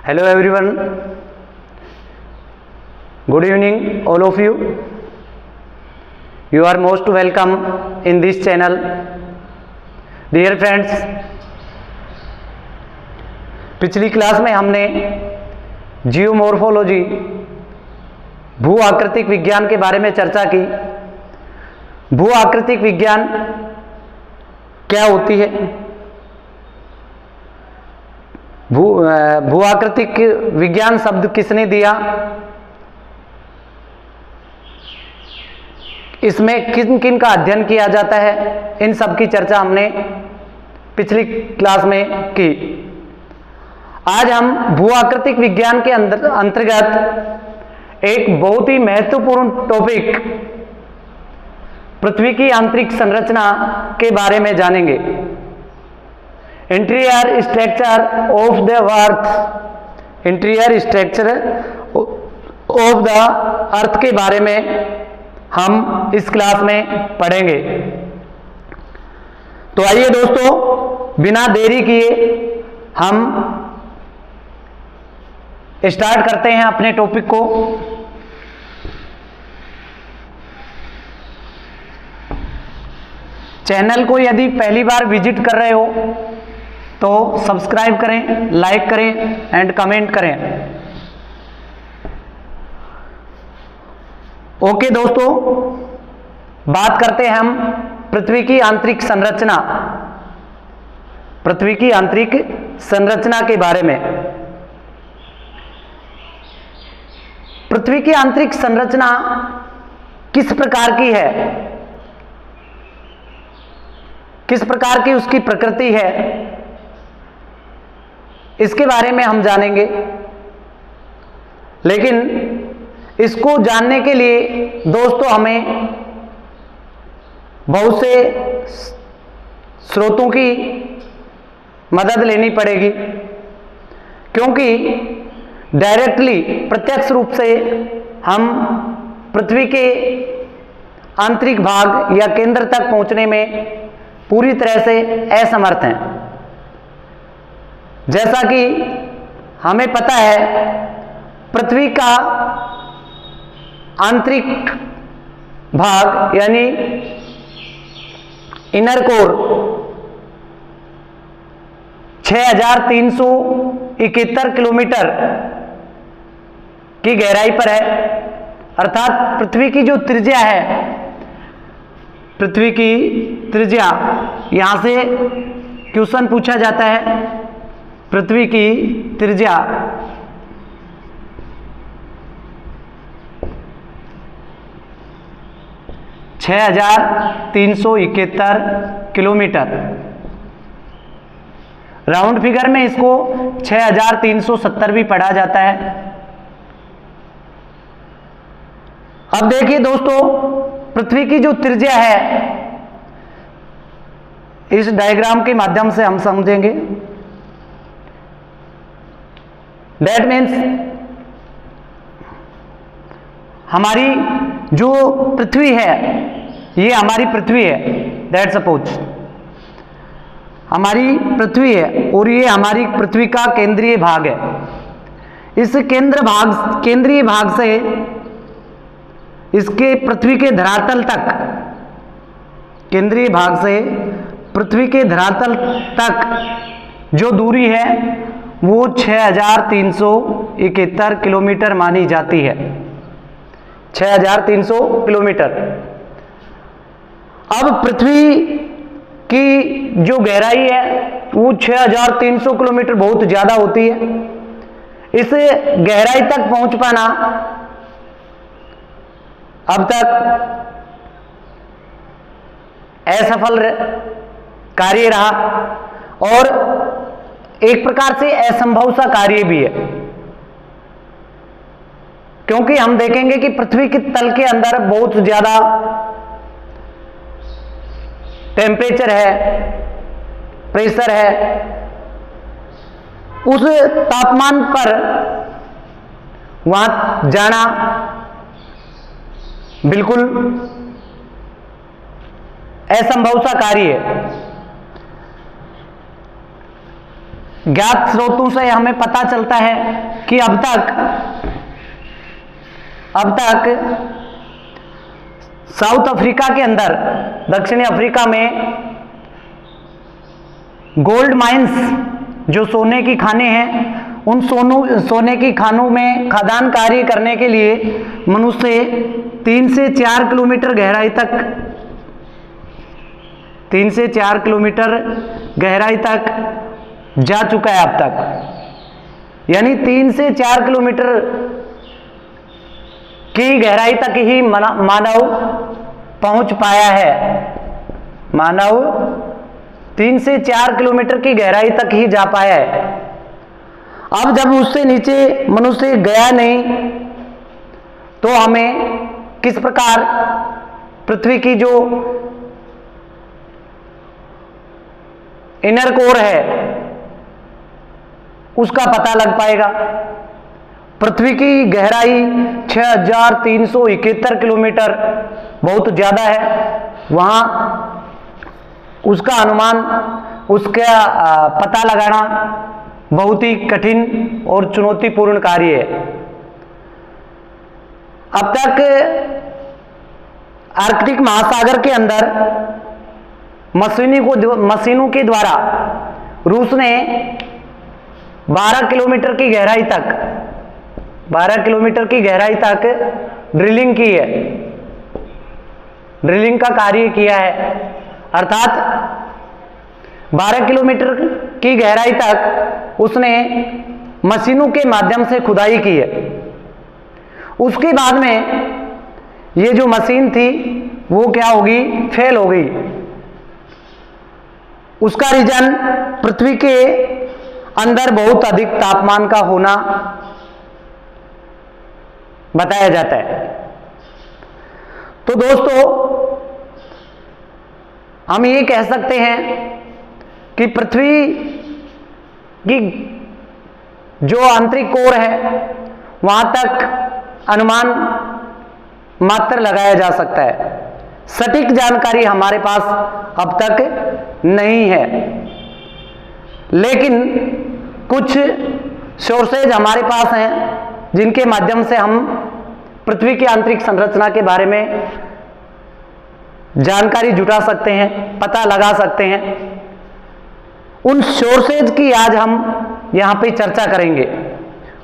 Hello everyone, good evening all of you. You are most welcome in this channel. Dear friends, पिछली class में हमने geomorphology भू आकृतिक विज्ञान के बारे में चर्चा की। भू आकृतिक विज्ञान क्या होती है? भू आकृतिक विज्ञान शब्द किसने दिया? इसमें किन किन का अध्ययन किया जाता है? इन सब की चर्चा हमने पिछली क्लास में की। आज हम भू आकृतिक विज्ञान के अंतर्गत एक बहुत ही महत्वपूर्ण टॉपिक पृथ्वी की आंतरिक संरचना के बारे में जानेंगे। Interior structure of the earth, interior structure of the earth के बारे में हम इस क्लास में पढ़ेंगे। तो आइए दोस्तों, बिना देरी किए हम स्टार्ट करते हैं अपने टॉपिक को। चैनल को यदि पहली बार विजिट कर रहे हो तो सब्सक्राइब करें, लाइक करें एंड कमेंट करें। ओके दोस्तों, बात करते हैं हम पृथ्वी की आंतरिक संरचना, पृथ्वी की आंतरिक संरचना के बारे में। पृथ्वी की आंतरिक संरचना किस प्रकार की है, किस प्रकार की उसकी प्रकृति है, इसके बारे में हम जानेंगे। लेकिन इसको जानने के लिए दोस्तों हमें बहुत से स्रोतों की मदद लेनी पड़ेगी, क्योंकि डायरेक्टली प्रत्यक्ष रूप से हम पृथ्वी के आंतरिक भाग या केंद्र तक पहुंचने में पूरी तरह से असमर्थ हैं। जैसा कि हमें पता है, पृथ्वी का आंतरिक भाग यानी इनर कोर 6371 किलोमीटर की गहराई पर है। अर्थात पृथ्वी की जो त्रिज्या है, पृथ्वी की त्रिज्या, यहां से क्वेश्चन पूछा जाता है, पृथ्वी की त्रिज्या 6371 किलोमीटर। राउंड फिगर में इसको 6370 भी पढ़ा जाता है। अब देखिए दोस्तों, पृथ्वी की जो त्रिज्या है, इस डायग्राम के माध्यम से हम समझेंगे। दैट मीन्स हमारी जो पृथ्वी है, ये हमारी पृथ्वी है। दैट सपोज हमारी पृथ्वी है और ये हमारी पृथ्वी का केंद्रीय भाग है। इस केंद्रीय भाग से इसके पृथ्वी के धरातल तक, केंद्रीय भाग से पृथ्वी के धरातल तक जो दूरी है वो 6371 किलोमीटर मानी जाती है। 6300 किलोमीटर। अब पृथ्वी की जो गहराई है वो 6300 किलोमीटर बहुत ज्यादा होती है। इस गहराई तक पहुंच पाना अब तक असफल कार्य रहा और एक प्रकार से असंभव सा कार्य भी है, क्योंकि हम देखेंगे कि पृथ्वी के तल के अंदर बहुत ज्यादा टेम्परेचर है, प्रेशर है। उस तापमान पर वहां जाना बिल्कुल असंभव सा कार्य है। ज्ञात स्रोतों से हमें पता चलता है कि अब तक साउथ अफ्रीका के अंदर, दक्षिणी अफ्रीका में गोल्ड माइंस, जो सोने की खानें हैं, उन सोने की खानों में खदान कार्य करने के लिए मनुष्य 3 से 4 किलोमीटर गहराई तक 3 से 4 किलोमीटर गहराई तक जा चुका है अब तक। यानी 3 से 4 किलोमीटर की गहराई तक ही मानव पहुंच पाया है। मानव 3 से 4 किलोमीटर की गहराई तक ही जा पाया है। अब जब उससे नीचे मनुष्य गया नहीं, तो हमें किस प्रकार पृथ्वी की जो इनर कोर है उसका पता लग पाएगा। पृथ्वी की गहराई 6371 किलोमीटर बहुत ज़्यादा है। वहाँ उसका अनुमान, उसका पता लगाना बहुत ही कठिन और चुनौतीपूर्ण कार्य है। अब तक आर्कटिक महासागर के अंदर मशीनों के द्वारा रूस ने 12 किलोमीटर की गहराई तक ड्रिलिंग की है, ड्रिलिंग का कार्य किया है। अर्थात 12 किलोमीटर की गहराई तक उसने मशीनों के माध्यम से खुदाई की है। उसके बाद में ये जो मशीन थी वो क्या होगी, फेल हो गई। उसका रीजन पृथ्वी के अंदर बहुत अधिक तापमान का होना बताया जाता है। तो दोस्तों, हम ये कह सकते हैं कि पृथ्वी की जो आंतरिक कोर है वहां तक अनुमान मात्र लगाया जा सकता है। सटीक जानकारी हमारे पास अब तक नहीं है, लेकिन कुछ सोर्सेज हमारे पास हैं जिनके माध्यम से हम पृथ्वी की आंतरिक संरचना के बारे में जानकारी जुटा सकते हैं, पता लगा सकते हैं। उन सोर्सेज की आज हम यहां पे चर्चा करेंगे।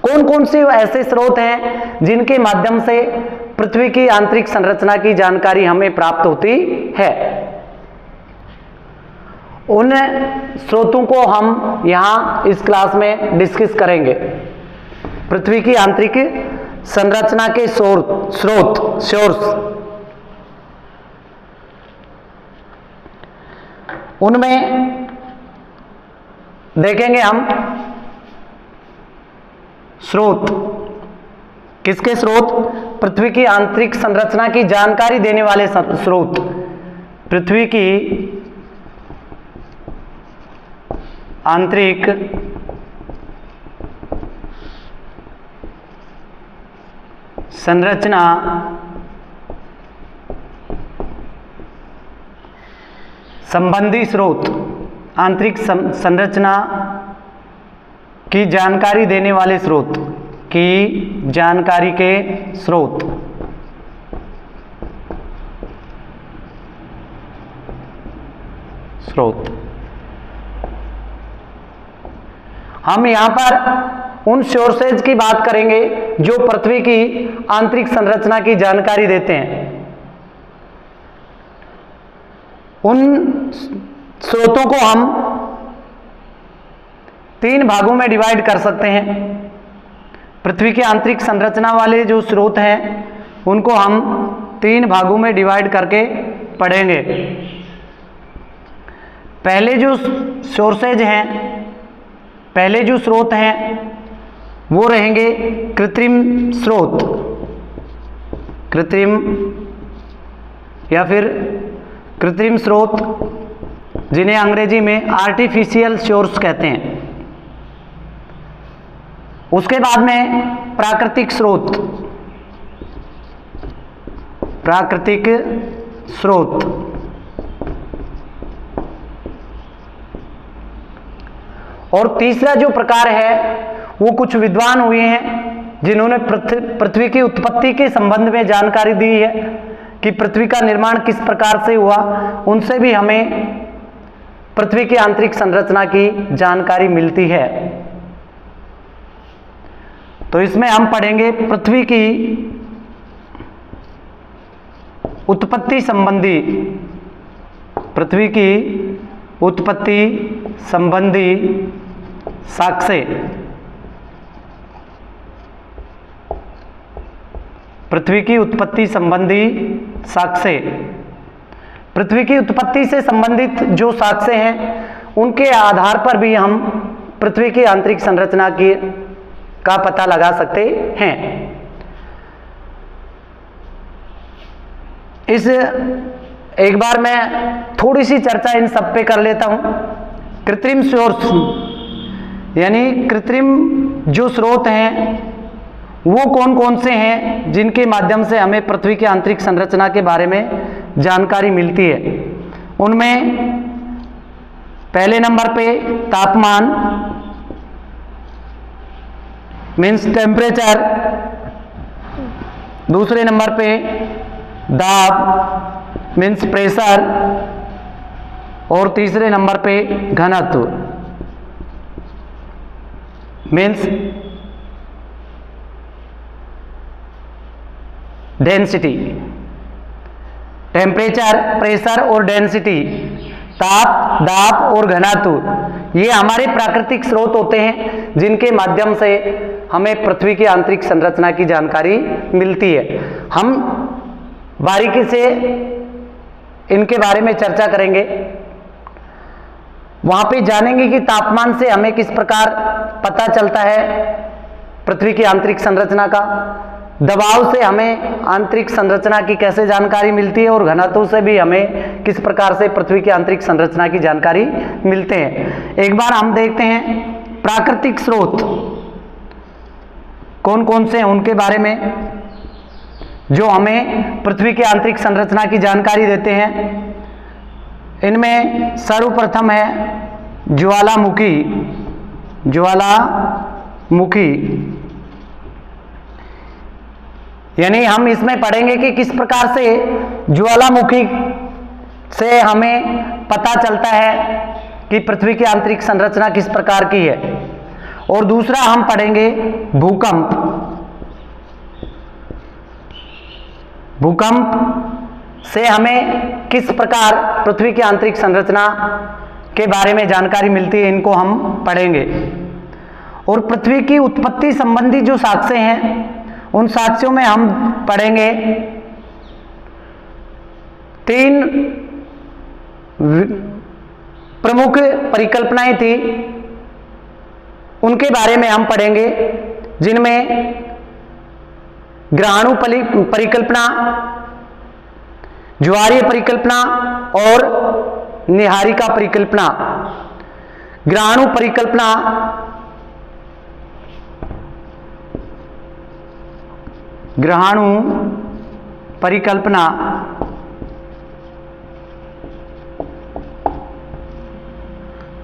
कौन कौन से ऐसे स्रोत हैं जिनके माध्यम से पृथ्वी की आंतरिक संरचना की जानकारी हमें प्राप्त होती है। उन स्रोतों को हम यहां इस क्लास में डिस्कस करेंगे। पृथ्वी की आंतरिक संरचना के सोर्स, उनमें देखेंगे हम स्रोत। किसके स्रोत? पृथ्वी की आंतरिक संरचना की जानकारी देने वाले स्रोत। पृथ्वी की आंतरिक संरचना संबंधी स्रोत, आंतरिक संरचना की जानकारी देने वाले स्रोत, की जानकारी के स्रोत। हम यहां पर उन सोर्सेज की बात करेंगे जो पृथ्वी की आंतरिक संरचना की जानकारी देते हैं। उन स्रोतों को हम 3 भागों में डिवाइड कर सकते हैं। पृथ्वी की आंतरिक संरचना वाले जो स्रोत हैं उनको हम 3 भागों में डिवाइड करके पढ़ेंगे। पहले जो सोर्सेज हैं, पहले जो स्रोत हैं वो रहेंगे कृत्रिम स्रोत, कृत्रिम या फिर कृत्रिम स्रोत, जिन्हें अंग्रेजी में आर्टिफिशियल सोर्स कहते हैं। उसके बाद में प्राकृतिक स्रोत, प्राकृतिक स्रोत। और तीसरा जो प्रकार है वो कुछ विद्वान हुए हैं जिन्होंने पृथ्वी की उत्पत्ति के संबंध में जानकारी दी है कि पृथ्वी का निर्माण किस प्रकार से हुआ, उनसे भी हमें पृथ्वी की आंतरिक संरचना की जानकारी मिलती है। तो इसमें हम पढ़ेंगे पृथ्वी की उत्पत्ति संबंधी, पृथ्वी की उत्पत्ति संबंधी साक्ष्य, पृथ्वी की उत्पत्ति संबंधी साक्ष्य। पृथ्वी की उत्पत्ति से संबंधित जो साक्ष्य हैं उनके आधार पर भी हम पृथ्वी की आंतरिक संरचना का पता लगा सकते हैं। एक बार मैं थोड़ी सी चर्चा इन सब पे कर लेता हूं। कृत्रिम सोर्स यानी कृत्रिम जो स्रोत हैं वो कौन कौन से हैं जिनके माध्यम से हमें पृथ्वी की आंतरिक संरचना के बारे में जानकारी मिलती है। उनमें पहले नंबर पे तापमान मीन्स टेम्परेचर, दूसरे नंबर पे दाब मीन्स प्रेशर, और तीसरे नंबर पे घनत्व मीन्स डेंसिटी। टेम्परेचर, प्रेशर और डेंसिटी, ताप, दाब और घनत्व, ये हमारे प्राकृतिक स्रोत होते हैं जिनके माध्यम से हमें पृथ्वी की आंतरिक संरचना की जानकारी मिलती है। हम बारीकी से इनके बारे में चर्चा करेंगे। वहां पे जानेंगे कि तापमान से हमें किस प्रकार पता चलता है पृथ्वी की आंतरिक संरचना का, दबाव से हमें आंतरिक संरचना की कैसे जानकारी मिलती है, और घनत्व से भी हमें किस प्रकार से पृथ्वी की आंतरिक संरचना की जानकारी मिलते हैं। एक बार हम देखते हैं प्राकृतिक स्रोत कौन कौन से हैं उनके बारे में जो हमें पृथ्वी की आंतरिक संरचना की जानकारी देते हैं। इनमें सर्वप्रथम है ज्वालामुखी। ज्वालामुखी यानी हम इसमें पढ़ेंगे कि किस प्रकार से ज्वालामुखी से हमें पता चलता है कि पृथ्वी की आंतरिक संरचना किस प्रकार की है। और दूसरा हम पढ़ेंगे भूकंप। भूकंप से हमें किस प्रकार पृथ्वी की आंतरिक संरचना के बारे में जानकारी मिलती है, इनको हम पढ़ेंगे। और पृथ्वी की उत्पत्ति संबंधी जो साक्ष्य हैं उन साक्ष्यों में हम पढ़ेंगे 3 प्रमुख परिकल्पनाएं थी, उनके बारे में हम पढ़ेंगे, जिनमें ग्रहाणु परिकल्पना, ज्वारीय परिकल्पना और निहारिका परिकल्पना। ग्रहाणु परिकल्पना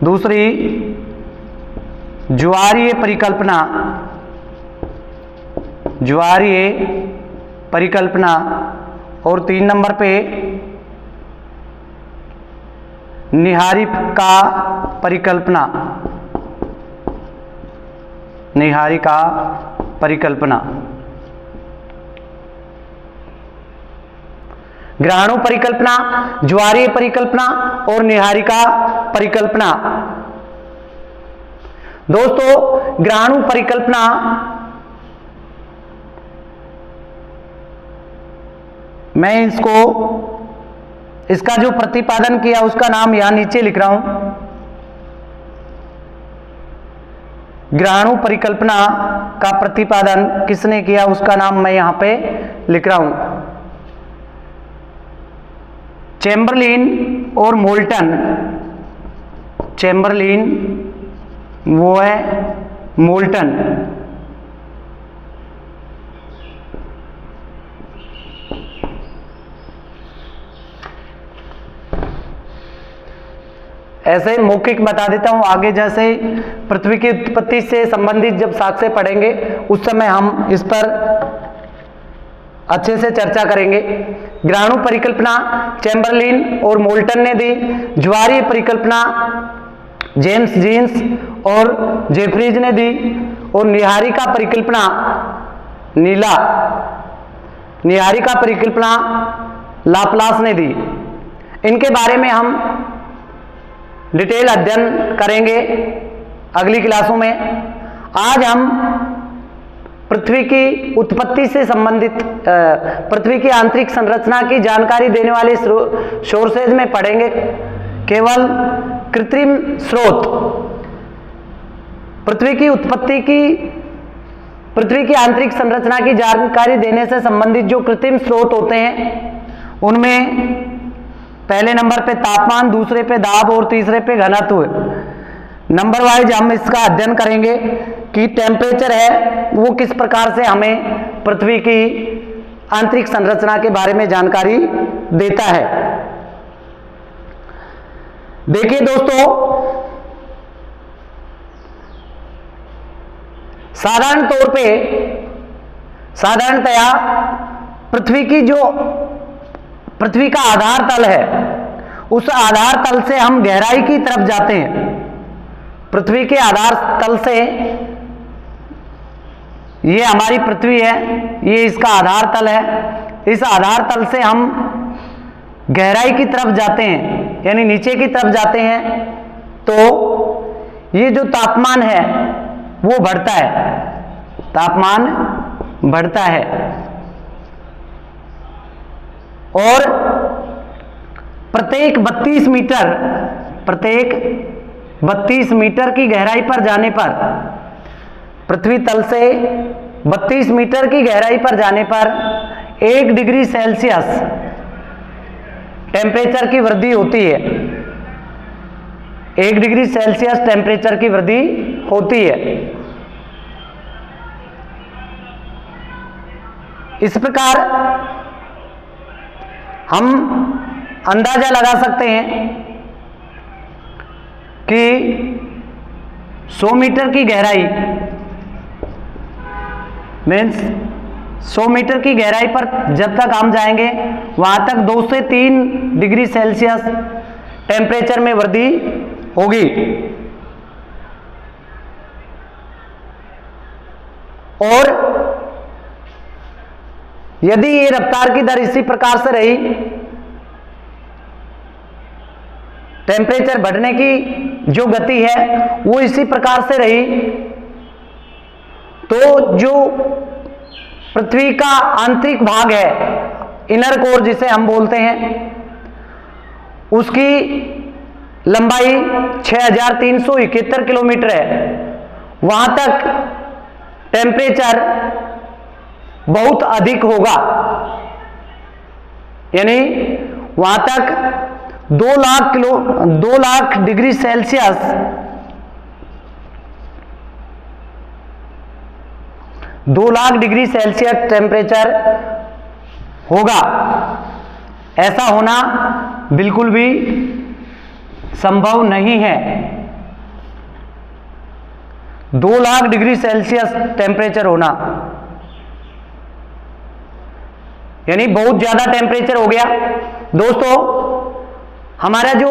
दूसरी ज्वारीय परिकल्पना और 3 नंबर पे निहारिका परिकल्पना। ग्रहाणु परिकल्पना, ज्वारीय परिकल्पना और निहारिका परिकल्पना। दोस्तों, ग्रहाणु परिकल्पना मैं इसका जो प्रतिपादन किया उसका नाम यहां नीचे लिख रहा हूं। ग्रहाणु परिकल्पना का प्रतिपादन किसने किया उसका नाम मैं यहां पे लिख रहा हूं। चैम्बरलिन और मोल्टन। चैम्बरलिन वो है मोल्टन। ऐसे मौखिक बता देता हूं, आगे जैसे पृथ्वी की उत्पत्ति से संबंधित जब साक्ष्य पढ़ेंगे उस समय हम इस पर अच्छे से चर्चा करेंगे। ग्रहाणु परिकल्पना चैम्बरलिन और मोल्टन ने दी। ज्वारीय परिकल्पना जेम्स जीन्स और जेफरीज ने दी। और निहारिका परिकल्पना निहारिका परिकल्पना लाप्लास ने दी। इनके बारे में हम डिटेल अध्ययन करेंगे अगली क्लासों में। आज हम पृथ्वी की उत्पत्ति से संबंधित पृथ्वी की आंतरिक संरचना की जानकारी देने वाले सोर्सेज में पढ़ेंगे केवल कृत्रिम स्रोत। पृथ्वी की आंतरिक संरचना की जानकारी देने से संबंधित जो कृत्रिम स्रोत होते हैं उनमें पहले नंबर पे तापमान, दूसरे पे दाब और तीसरे पे घनत्व। नंबर वाइज हम इसका अध्ययन करेंगे कि टेम्परेचर है वो किस प्रकार से हमें पृथ्वी की आंतरिक संरचना के बारे में जानकारी देता है। देखिए दोस्तों, साधारणतया पृथ्वी का आधार तल है, उस आधार तल से हम गहराई की तरफ जाते हैं। पृथ्वी के आधार तल से, ये हमारी पृथ्वी है, ये इसका आधार तल है। इस आधार तल से हम गहराई की तरफ जाते हैं, यानी नीचे की तरफ जाते हैं, तो ये जो तापमान है वो बढ़ता है, तापमान बढ़ता है। और प्रत्येक 32 मीटर की गहराई पर जाने पर, पृथ्वी तल से 32 मीटर की गहराई पर जाने पर 1 डिग्री सेल्सियस टेम्परेचर की वृद्धि होती है। 1 डिग्री सेल्सियस टेम्परेचर की वृद्धि होती है। इस प्रकार हम अंदाजा लगा सकते हैं कि 100 मीटर की गहराई मीन्स 100 मीटर की गहराई पर जब तक हम जाएंगे वहां तक 2 से 3 डिग्री सेल्सियस टेम्परेचर में वृद्धि होगी। और यदि ये रफ्तार की दर इसी प्रकार से रही, टेम्परेचर बढ़ने की जो गति है वो इसी प्रकार से रही, तो जो पृथ्वी का आंतरिक भाग है, इनर कोर जिसे हम बोलते हैं, उसकी लंबाई 6371 किलोमीटर है। वहां तक टेम्परेचर बहुत अधिक होगा, यानी वहां तक 2 lakh degree Celsius 2 lakh degree Celsius temperature होगा। ऐसा होना बिल्कुल भी संभव नहीं है। 2 लाख डिग्री सेल्सियस टेम्परेचर होना यानी बहुत ज्यादा टेम्परेचर हो गया। दोस्तों, हमारा जो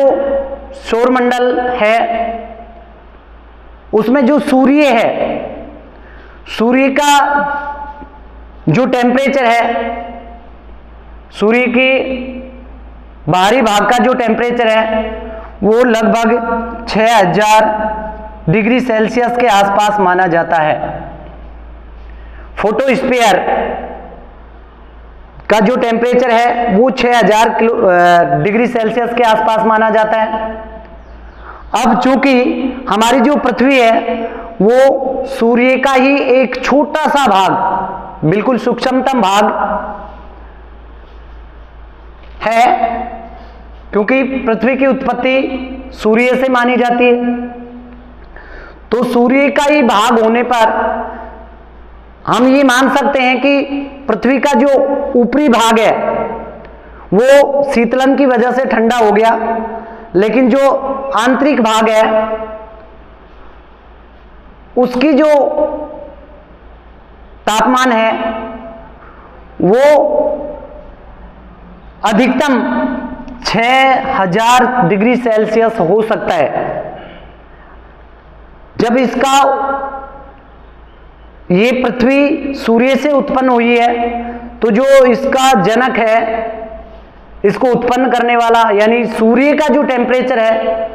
सौरमंडल है उसमें जो सूर्य है, सूर्य का जो टेम्परेचर है, सूर्य के बाहरी भाग का जो टेम्परेचर है वो लगभग 6000 डिग्री सेल्सियस के आसपास माना जाता है। फोटोस्फीयर का जो टेम्परेचर है वो 6000 डिग्री सेल्सियस के आसपास माना जाता है। अब चूंकि हमारी जो पृथ्वी है वो सूर्य का ही एक छोटा सा भाग, बिल्कुल सूक्ष्मतम भाग है, क्योंकि पृथ्वी की उत्पत्ति सूर्य से मानी जाती है, तो सूर्य का ही भाग होने पर हम ये मान सकते हैं कि पृथ्वी का जो ऊपरी भाग है वो शीतलन की वजह से ठंडा हो गया, लेकिन जो आंतरिक भाग है उसकी जो तापमान है वो अधिकतम 6000 डिग्री सेल्सियस हो सकता है। जब इसका ये पृथ्वी सूर्य से उत्पन्न हुई है तो जो इसका जनक है, इसको उत्पन्न करने वाला यानी सूर्य का जो टेम्परेचर है,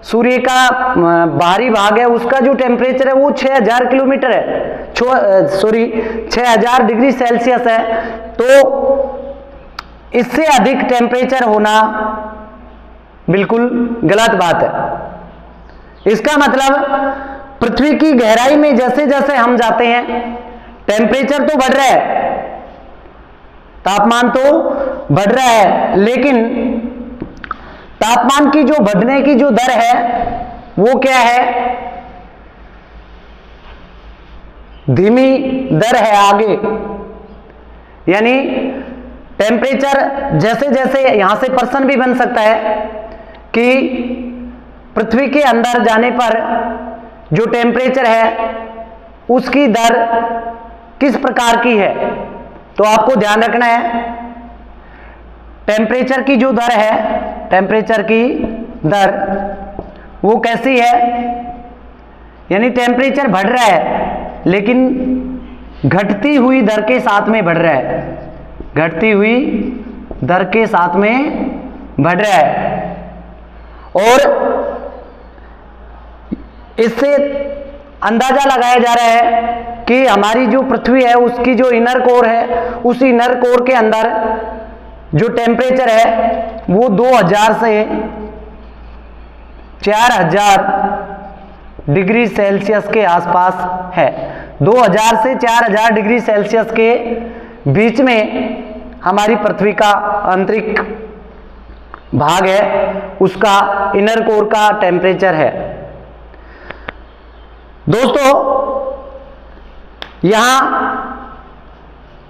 सूर्य का बाहरी भाग है, उसका जो टेम्परेचर है वो 6000 किलोमीटर है, 6000 डिग्री सेल्सियस है। तो इससे अधिक टेम्परेचर होना बिल्कुल गलत बात है। इसका मतलब पृथ्वी की गहराई में जैसे जैसे हम जाते हैं टेम्परेचर तो बढ़ रहा है, तापमान तो बढ़ रहा है, लेकिन तापमान की जो बढ़ने की जो दर है वो क्या है, धीमी दर है आगे। यानी टेम्परेचर जैसे जैसे यहां से प्रश्न भी बन सकता है कि पृथ्वी के अंदर जाने पर जो टेम्परेचर है उसकी दर किस प्रकार की है। तो आपको ध्यान रखना है टेम्परेचर की जो दर है, टेम्परेचर की दर वो कैसी है, यानी टेम्परेचर बढ़ रहा है लेकिन घटती हुई दर के साथ में बढ़ रहा है, घटती हुई दर के साथ में बढ़ रहा है। और इससे अंदाजा लगाया जा रहा है कि हमारी जो पृथ्वी है उसकी जो इनर कोर है, उस इनर कोर के अंदर जो टेम्परेचर है वो 2000 से 4000 डिग्री सेल्सियस के आसपास है। 2000 से 4000 डिग्री सेल्सियस के बीच में हमारी पृथ्वी का आंतरिक भाग है, उसका इनर कोर का टेम्परेचर है। दोस्तों यहां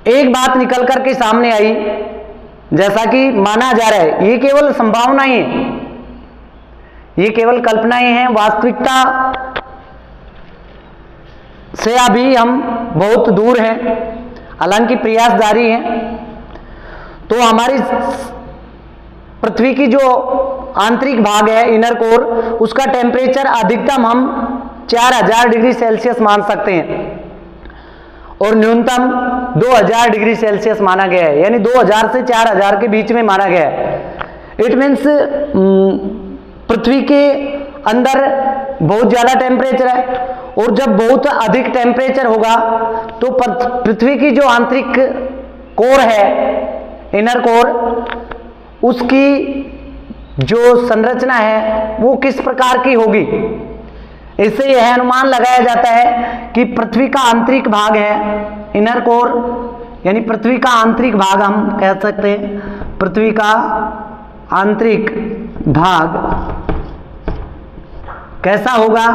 एक बात निकल करके सामने आई, जैसा कि माना जा रहा है ये केवल संभावनाएं हैं, ये केवल कल्पनाएं हैं, वास्तविकता से अभी हम बहुत दूर हैं, हालांकि प्रयास जारी हैं। तो हमारी पृथ्वी की जो आंतरिक भाग है इनर कोर, उसका टेम्परेचर अधिकतम हम 4000 डिग्री सेल्सियस मान सकते हैं और न्यूनतम 2000 डिग्री सेल्सियस माना गया है, यानी 2000 से 4000 के बीच में माना गया है। इट मीन्स पृथ्वी के अंदर बहुत ज़्यादा टेम्परेचर है और जब बहुत अधिक टेम्परेचर होगा तो पृथ्वी की जो आंतरिक कोर है, इनर कोर, उसकी जो संरचना है वो किस प्रकार की होगी। इससे यह अनुमान लगाया जाता है कि पृथ्वी का आंतरिक भाग है इनर कोर, यानी पृथ्वी का आंतरिक भाग हम कह सकते हैं, पृथ्वी का आंतरिक भाग कैसा होगा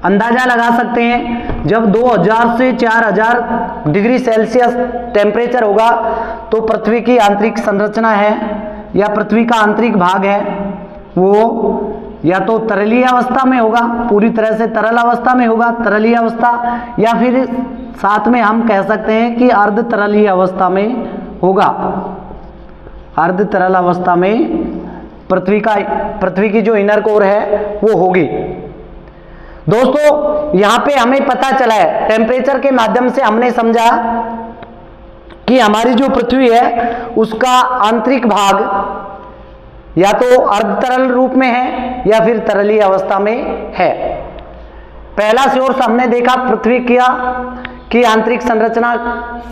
अंदाजा लगा सकते हैं। जब 2000 से 4000 डिग्री सेल्सियस टेम्परेचर होगा तो पृथ्वी की आंतरिक संरचना है या पृथ्वी का आंतरिक भाग है वो या तो तरलीय अवस्था में होगा, पूरी तरह से तरल अवस्था में होगा, तरलीय अवस्था, या फिर साथ में हम कह सकते हैं कि अर्ध तरलीय अवस्था में होगा। अर्ध तरल अवस्था में पृथ्वी की जो इनर कोर है वो होगी। दोस्तों यहां पे हमें पता चला है, टेम्परेचर के माध्यम से हमने समझा कि हमारी जो पृथ्वी है उसका आंतरिक भाग या तो अर्ध तरल रूप में है या फिर तरलीय अवस्था में है। पहला सोर्स हमने देखा पृथ्वी की आंतरिक संरचना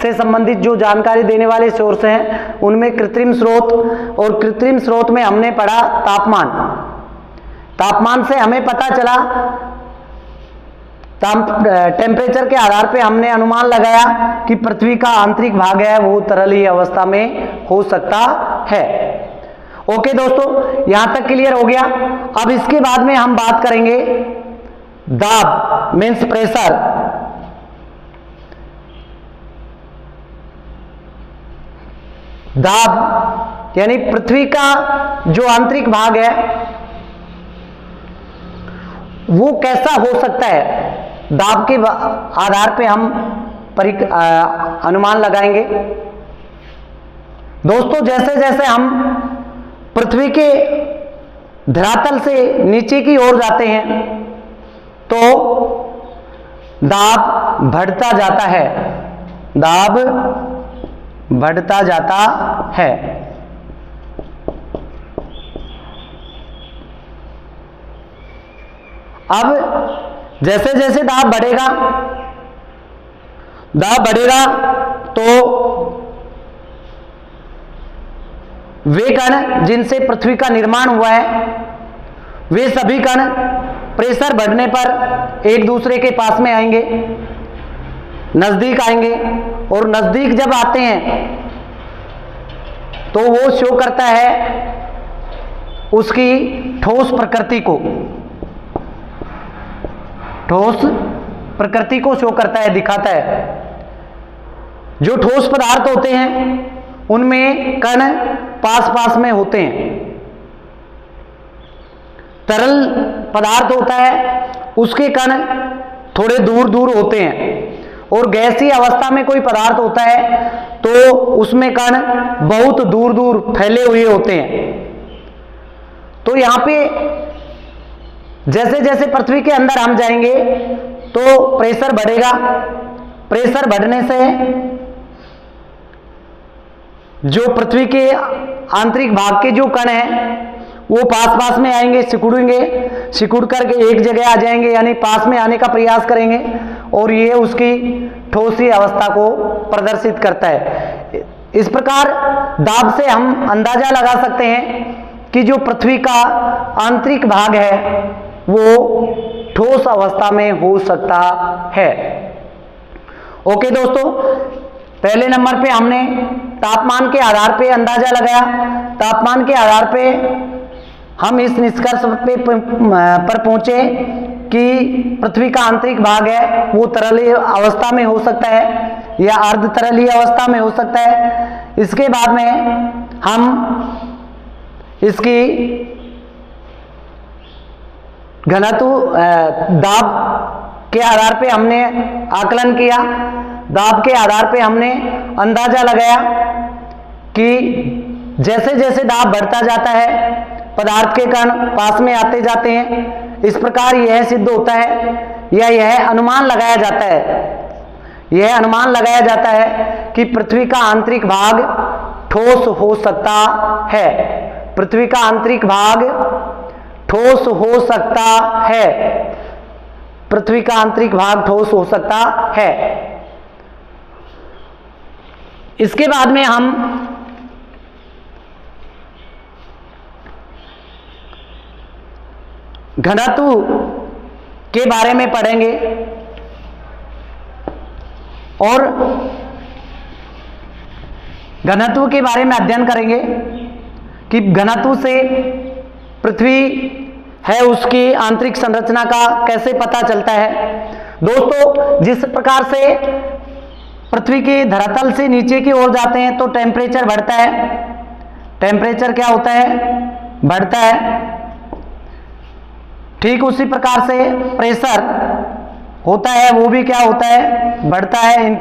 से संबंधित जो जानकारी देने वाले सोर्स हैं उनमें कृत्रिम स्रोत, और कृत्रिम स्रोत में हमने पढ़ा तापमान। तापमान से हमें पता चला, टेम्परेचर के आधार पे हमने अनुमान लगाया कि पृथ्वी का आंतरिक भाग है वो तरलीय अवस्था में हो सकता है। ओके दोस्तों, यहां तक क्लियर हो गया। अब इसके बाद में हम बात करेंगे दाब मीन्स प्रेशर। दाब यानी पृथ्वी का जो आंतरिक भाग है वो कैसा हो सकता है, दाब के आधार पे हम अनुमान लगाएंगे। दोस्तों, जैसे जैसे हम पृथ्वी के धरातल से नीचे की ओर जाते हैं तो दाब बढ़ता जाता है, दाब बढ़ता जाता है। अब जैसे जैसे दाब बढ़ेगा तो वे कण जिनसे पृथ्वी का निर्माण हुआ है, वे सभी कण प्रेशर बढ़ने पर एक दूसरे के पास में आएंगे, नजदीक आएंगे, और नजदीक जब आते हैं तो वो शो करता है उसकी ठोस प्रकृति को, ठोस प्रकृति को शो करता है, दिखाता है। जो ठोस पदार्थ होते हैं उनमें कण पास पास में होते हैं। तरल पदार्थ होता है उसके कण थोड़े दूर दूर होते हैं, और गैसीय अवस्था में कोई पदार्थ होता है तो उसमें कण बहुत दूर दूर फैले हुए होते हैं। तो यहां पे जैसे जैसे पृथ्वी के अंदर हम जाएंगे तो प्रेशर बढ़ेगा, प्रेशर बढ़ने से जो पृथ्वी के आंतरिक भाग के जो कण हैं वो पास पास में आएंगे, सिकुड़ेंगे, सिकुड़ करके एक जगह आ जाएंगे, यानी पास में आने का प्रयास करेंगे, और ये उसकी ठोसी अवस्था को प्रदर्शित करता है। इस प्रकार दाब से हम अंदाजा लगा सकते हैं कि जो पृथ्वी का आंतरिक भाग है वो ठोस अवस्था में हो सकता है। ओके दोस्तों, पहले नंबर पे हमने तापमान के आधार पे अंदाजा लगाया। तापमान के आधार पे हम इस निष्कर्ष पर पहुंचे कि पृथ्वी का आंतरिक भाग है वो तरलीय अवस्था में हो सकता है या अर्ध तरलीय अवस्था में हो सकता है। इसके बाद में हम इसकी घनत्व दाब के आधार पे हमने आकलन किया। दाब के आधार पे हमने अंदाजा लगाया कि जैसे जैसे दाब बढ़ता जाता है पदार्थ के कण पास में आते जाते हैं। इस प्रकार यह सिद्ध होता है या यह अनुमान लगाया जाता है, यह अनुमान लगाया जाता है कि पृथ्वी का आंतरिक भाग ठोस हो सकता है, पृथ्वी का आंतरिक भाग ठोस हो सकता है, पृथ्वी का आंतरिक भाग ठोस हो सकता है। इसके बाद में हम घनत्व के बारे में पढ़ेंगे और घनत्व के बारे में अध्ययन करेंगे कि घनत्व से पृथ्वी है उसकी आंतरिक संरचना का कैसे पता चलता है। दोस्तों, जिस प्रकार से पृथ्वी के धरातल से नीचे की ओर जाते हैं तो टेम्परेचर बढ़ता है, टेम्परेचर क्या होता है, बढ़ता है। ठीक उसी प्रकार से प्रेशर होता है, वो भी क्या होता है, बढ़ता है।